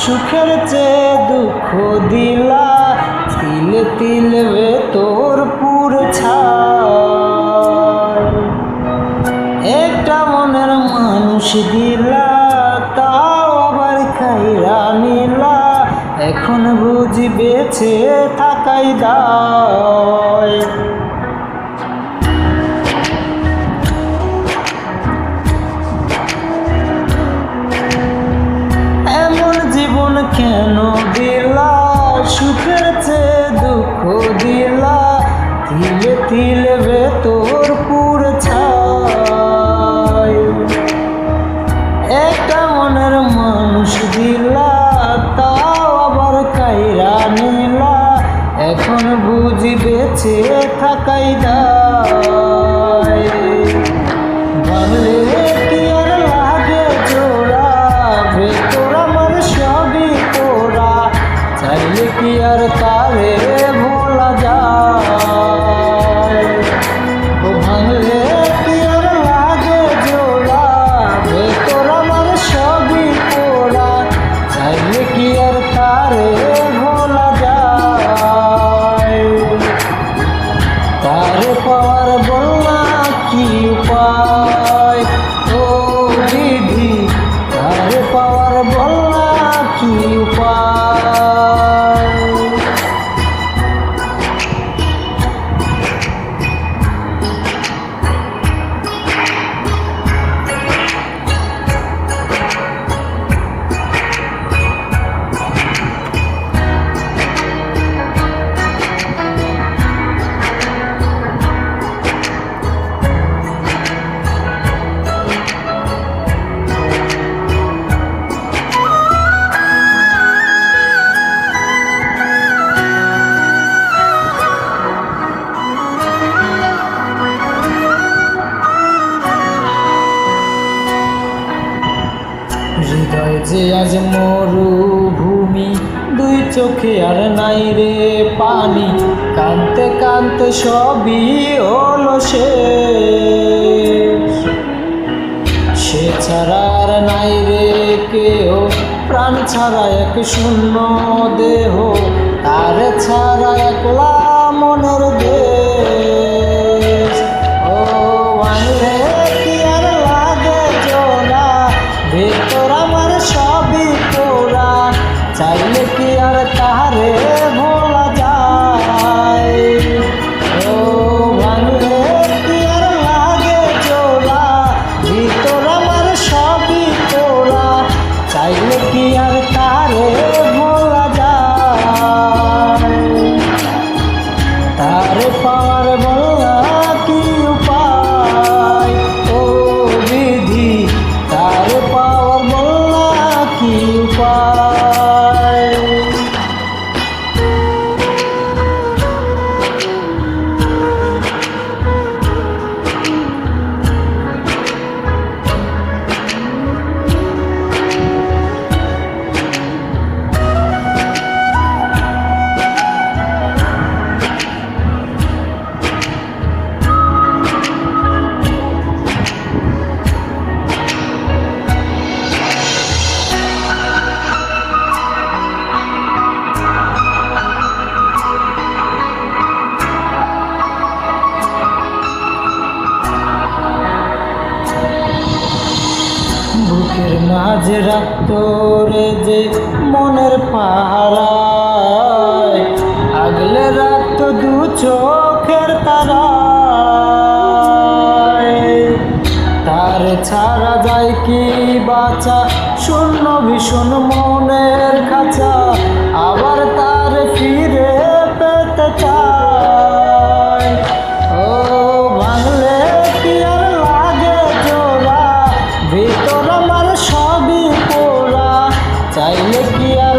সুখের চেয়ে দুঃখ দিলা, তিলে তিলে ভেতর পুরে ছাই। একটা মনের মানুষ দিলা, তাও আবার খাইরা নিলা, এখন বুঝি বেঁচে থাকাই দায়। কেন দিলা সুখের চেয়ে দুঃখ দিলা, তিলে তিলে ভেতর পুরে ছাই। একটা মনের মানুষ দিলা, তাও আবার কাইরা নিলা, এখন বুঝি বেঁচে থাকাই দায়। ভাবলে কি আর লাগে জোড়া, ভেতর আমার সবই তোরা, চাইলে কি আর তারে ভোলা যায়। ও ভাঙলে কি আর লাগে জোড়া, ভেতর আমার সবই তোরা, চাইলে কি আর তারে ভোলা যায়। তারে পাওয়ার বলনা কি উপায়, ও বিধি তারে পাওয়ার বলনা কি উপায়। হৃদয় যে আজ মরুভূমি, দুই চোখে আর নাই রে পানি, কাঁদতে কাঁদতে সবই হলো শেষ। সে ছাড়া আর নাই রে কেহ, প্রাণ ছাড়া এক শূন্য দেহ, তার ছাড়া একলা মনের দেশ। ও আনলে কি আর লাগে জোড়া, ভেতর আমার সবই তোরা, চাইলে কি আর তাহারে ভোলা যায়। ও ভাঙলে কি আর লাগে জোড়া, ভিতর আমার সবই তোরা, চাইলে কি আর তারে ভোলা যায়। তারে পাওয়ার বলা কি উপায়, ও বিধি তারে পাওয়ার বলা কি উপায়। বুকের মাঝে রাখত রে যে মনের পাহারায়, আগলে রাখত দু চোখের তারায়। তার ছাড়া যায় কি বাঁচা, শূন্য ভীষণ মনের খাঁচা, আবার তার ফিরে পেতে চায়। ও ভাঙলে কি আর লাগে জোড়া, ভিতর আমার সবই পোড়া, চাইলে কি আর